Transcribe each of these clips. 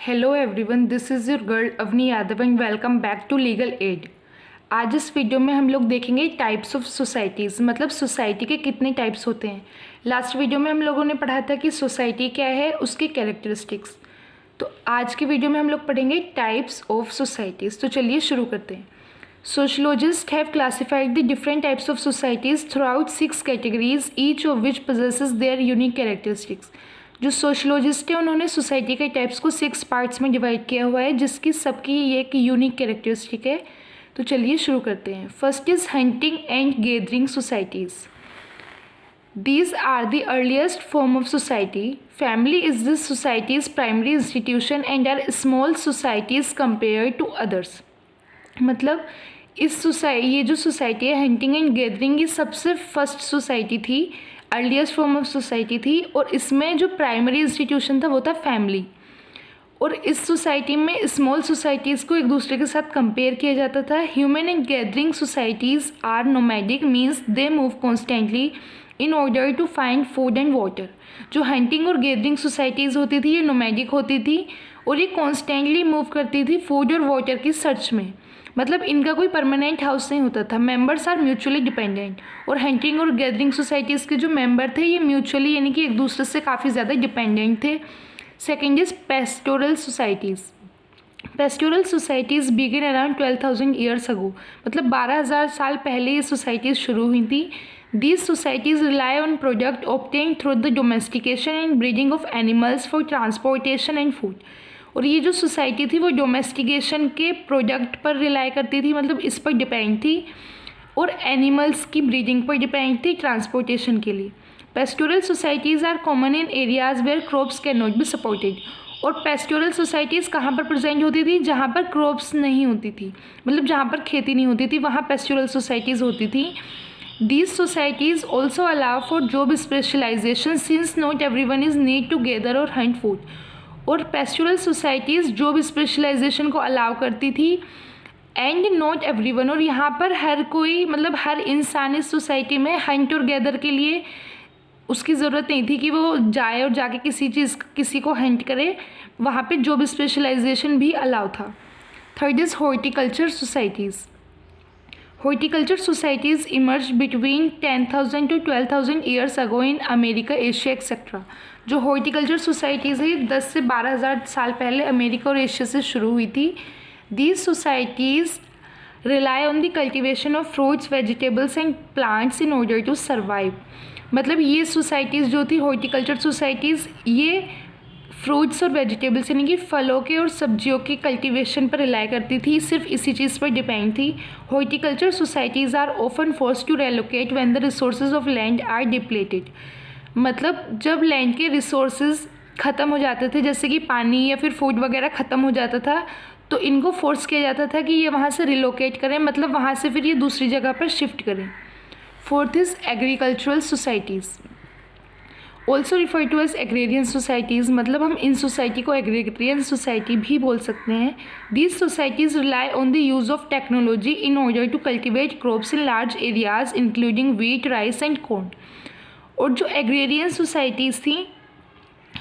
Hello everyone, this is your girl Avani Yadav and welcome back to legal aid. आज इस video में हम लोग देखेंगे टाइप्स ऑफ सोसाइटीज़, मतलब सोसाइटी के कितने टाइप्स होते हैं। लास्ट वीडियो में हम लोगों ने पढ़ा था कि सोसाइटी क्या है, उसकी कैरेक्टरिस्टिक्स। तो आज के वीडियो में हम लोग पढ़ेंगे टाइप्स ऑफ सोसाइटीज़। तो चलिए शुरू करते हैं। Sociologists have classified the different types of societies throughout 6 categories, each of which possesses their unique characteristics. जो सोशलोजिस्ट है उन्होंने सोसाइटी के टाइप्स को 6 पार्ट्स में डिवाइड किया हुआ है, जिसकी सबकी एक यूनिक कैरेक्टरिस्टिक है। तो चलिए शुरू करते हैं। First is hunting and gathering societies. These are the earliest form of society. Family is this society's primary institution and are small societies compared to others. मतलब ये जो सोसाइटी है हंटिंग एंड गैदरिंग, ये सबसे फर्स्ट सोसाइटी थी, earliest form of society थी, और इसमें जो प्राइमरी इंस्टीट्यूशन था वो था फैमिली। और इस सोसाइटी में स्मॉल सोसाइटीज़ को एक दूसरे के साथ कंपेयर किया जाता था। Human and gathering societies are nomadic, means they move constantly in order to find food and water. जो हंटिंग और गैदरिंग सोसाइटीज़ होती थी ये नोमैडिक होती थी और ये कॉन्स्टेंटली मूव करती थी फूड और वाटर की सर्च में। मतलब इनका कोई परमानेंट हाउस नहीं होता था। मेंबर्स आर म्यूचुअली डिपेंडेंट, और हंटिंग और गैदरिंग सोसाइटीज़ के जो मेंबर थे ये म्यूचुअली यानी कि एक दूसरे से काफ़ी ज़्यादा डिपेंडेंट थे। Second is pastoral societies. Pastoral societies begin around 12,000 years ago, मतलब 12,000 साल पहले ये सोसाइटीज़ शुरू हुई थी। These societies rely on product obtained through the domestication and breeding of animals for transportation and food. और ये जो सोसाइटी थी वो डोमेस्टिकेशन के प्रोडक्ट पर रिलाई करती थी, मतलब इस पर डिपेंड थी, और एनिमल्स की ब्रीडिंग पर डिपेंड थी ट्रांसपोर्टेशन के लिए। Pastoral societies are common in areas where crops can not be supported. और पेस्टोरल सोसाइटीज़ कहाँ पर प्रेजेंट होती थी? जहाँ पर क्रॉप्स नहीं होती थी, मतलब जहाँ पर खेती नहीं होती थी वहाँ पेस्टोरल सोसाइटीज़ होती थी। These societies also allow for job specialization since not everyone is need to gather or hunt food. और पेस्टोरल सोसाइटीज़ जॉब स्पेशलाइजेशन को अलाउ करती थी, एंड नॉट एवरीवन, और यहाँ पर हर कोई, मतलब हर इंसान इस सोसाइटी में हंट और गैदर के लिए उसकी ज़रूरत नहीं थी कि वो जाए और जाके किसी को हंट करे। वहाँ पे जॉब स्पेशलाइजेशन भी अलाउ था। Third is horticulture societies. Horticulture societies emerged between 10,000 to 12,000 years ago in America, Asia, etc. जो हॉर्टिकल्चर सोसाइटीज़ है 10 से 12,000 साल पहले अमेरिका और एशिया से शुरू हुई थी। These societies rely on the cultivation of fruits, vegetables and plants in order to survive. मतलब ये सोसाइटीज़ जो थी हॉर्टिकल्चर सोसाइटीज़, ये फ्रूट्स और वेजिटेबल्स यानी कि फलों के और सब्जियों की कल्टीवेशन पर रिलाई करती थी, सिर्फ इसी चीज़ पर डिपेंड थी। Horticulture societies are often forced to relocate when the resources of land are depleted. मतलब जब लैंड के रिसोर्सेज ख़त्म हो जाते थे, जैसे कि पानी या फिर फूड वगैरह ख़त्म हो जाता था, तो इनको फोर्स किया जाता था कि ये वहाँ से रिलोकेट करें, मतलब वहाँ से फिर ये दूसरी जगह पर शिफ्ट करें। Fourth is agricultural societies, also refer to as agrarian societies, मतलब हम इन सोसाइटी को एग्रेरियन सोसाइटी भी बोल सकते हैं। These societies rely on the use of technology in order to cultivate crops in large areas including wheat, rice and corn. और जो एग्रेरियन सोसाइटीज़ थी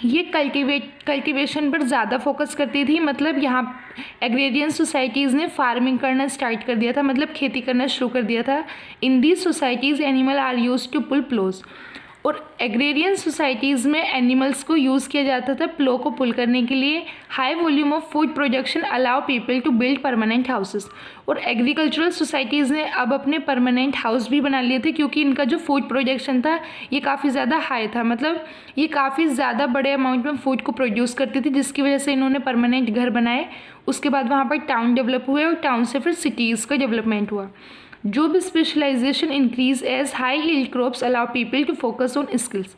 ये कल्टिवेशन पर ज़्यादा फोकस करती थी, मतलब यहाँ एग्रेरियन सोसाइटीज़ ने फार्मिंग करना स्टार्ट कर दिया था, मतलब खेती करना शुरू कर दिया था। In these societies animal are use to pull ploughs, और एग्रेरियन सोसाइटीज़ में एनिमल्स को यूज़ किया जाता था प्लो को पुल करने के लिए। High volume of food production allow people to build permanent houses. और एग्रीकल्चरल सोसाइटीज़ ने अब अपने परमानेंट हाउस भी बना लिए थे, क्योंकि इनका जो फूड प्रोडक्शन था ये काफ़ी ज़्यादा हाई था, मतलब ये काफ़ी ज़्यादा बड़े अमाउंट में फूड को प्रोड्यूस करती थी, जिसकी वजह से इन्होंने परमानेंट घर बनाए। उसके बाद वहाँ पर टाउन डेवलप हुए और टाउन से फिर सिटीज़ का डेवलपमेंट हुआ। Job specialisation increase as high yield crops allow people to focus on skills.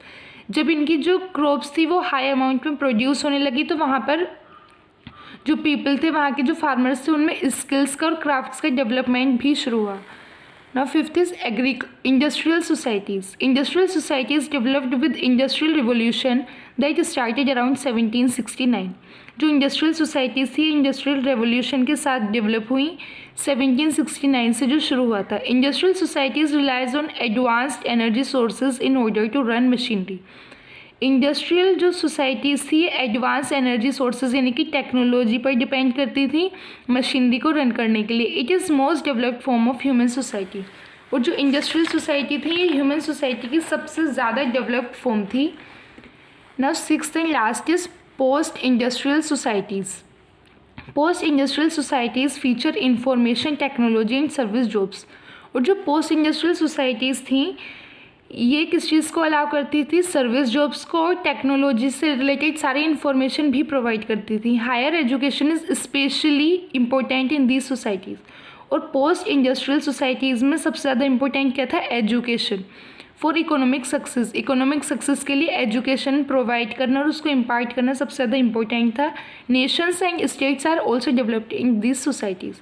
जब इनकी जो क्रॉप्स थी वो हाई अमाउंट में प्रोड्यूस होने लगी, तो वहाँ पर जो पीपल थे, वहाँ के जो फार्मर्स थे, उनमें स्किल्स का और क्राफ्ट्स का डेवलपमेंट भी शुरू हुआ। Now fifth is industrial societies. Industrial societies developed with industrial revolution that started around 1769। जो इंडस्ट्रियल सोसाइटीज़ थी इंडस्ट्रियल रेवोल्यूशन के साथ डेवलप हुई, 1769 से जो शुरू हुआ था। Industrial societies relies on advanced energy sources in order to run machinery. Industrial जो सोसाइटीज़ थी एडवांस एनर्जी सोर्सेज यानी कि टेक्नोलॉजी पर डिपेंड करती थी मशीनरी को रन करने के लिए। It is most developed form of human society. और जो इंडस्ट्रियल सोसाइटी थी ये ह्यूमन सोसाइटी की सबसे ज़्यादा डेवलप्ड फॉर्म थी। Now sixth and last is post industrial societies. Post industrial societies feature information technology and service jobs. और जो पोस्ट इंडस्ट्रियल सोसाइटीज़ थी ये किस चीज़ को अलाउ करती थी, सर्विस जॉब्स को और टेक्नोलॉजी से रिलेटेड सारी इन्फॉर्मेशन भी प्रोवाइड करती थी। Higher education is specially important in these societies. और पोस्ट इंडस्ट्रियल सोसाइटीज़ में सबसे ज़्यादा इम्पोर्टेंट क्या था, education for economic success. Economic success के लिए एजुकेशन प्रोवाइड करना और उसको इम्पार्ट करना सबसे ज़्यादा इम्पोर्टेंट था। Nations and states are also developed in this societies.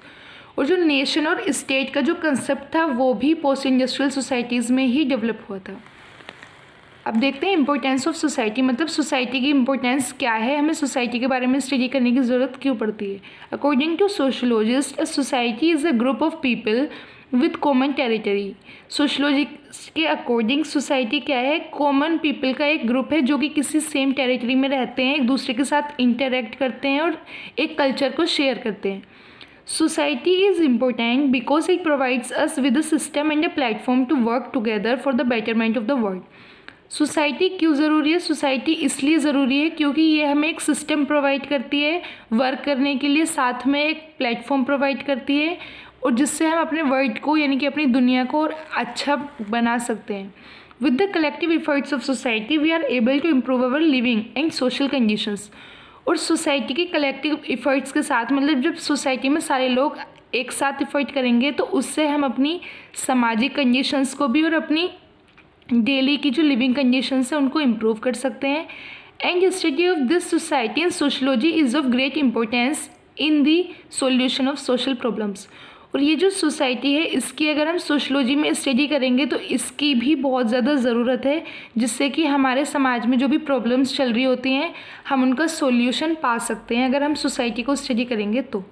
और जो नेशन और स्टेट का जो कंसेप्ट था वो भी पोस्ट इंडस्ट्रियल सोसाइटीज़ में ही डेवलप हुआ था। अब देखते हैं इंपॉर्टेंस ऑफ सोसाइटी, मतलब सोसाइटी की इंपॉर्टेंस क्या है, हमें सोसाइटी के बारे में स्टडी करने की ज़रूरत क्यों पड़ती है। According to sociologist a society is a group of people with common territory. Sociologist के अकॉर्डिंग सोसाइटी क्या है, कॉमन पीपल का एक ग्रुप है जो कि किसी सेम टेरिटरी में रहते हैं, एक दूसरे के साथ इंटरेक्ट करते हैं और एक कल्चर को शेयर करते हैं। Society is important because it provides us with a system and a platform to work together for the betterment of the world. Society क्यों ज़रूरी है, सोसाइटी इसलिए ज़रूरी है क्योंकि ये हमें एक सिस्टम प्रोवाइड करती है वर्क करने के लिए, साथ में एक प्लेटफॉर्म प्रोवाइड करती है और जिससे हम अपने वर्ल्ड को यानी कि अपनी दुनिया को और अच्छा बना सकते हैं। With the collective efforts of society we are able to improve our living and social conditions. और सोसाइटी के कलेक्टिव इफ़र्ट्स के साथ, मतलब जब सोसाइटी में सारे लोग एक साथ इफ़र्ट करेंगे तो उससे हम अपनी सामाजिक कंडीशंस को भी और अपनी डेली की जो लिविंग कंडीशंस हैं उनको इम्प्रूव कर सकते हैं। And study of this society and sociology is of great importance in the solution of social problems. और ये जो सोसाइटी है इसकी अगर हम सोशोलॉजी में स्टडी करेंगे तो इसकी भी बहुत ज़्यादा ज़रूरत है, जिससे कि हमारे समाज में जो भी प्रॉब्लम्स चल रही होती हैं हम उनका सॉल्यूशन पा सकते हैं अगर हम सोसाइटी को स्टडी करेंगे तो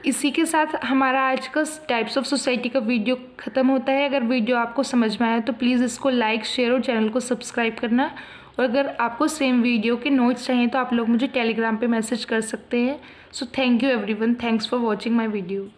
इसी के साथ हमारा आज का टाइप्स ऑफ सोसाइटी का वीडियो ख़त्म होता है। अगर वीडियो आपको समझ में आया तो प्लीज़ इसको लाइक, शेयर और चैनल को सब्सक्राइब करना। और अगर आपको सेम वीडियो के नोट्स चाहिए तो आप लोग मुझे टेलीग्राम पे मैसेज कर सकते हैं। So thank you everyone, thanks for watching my video.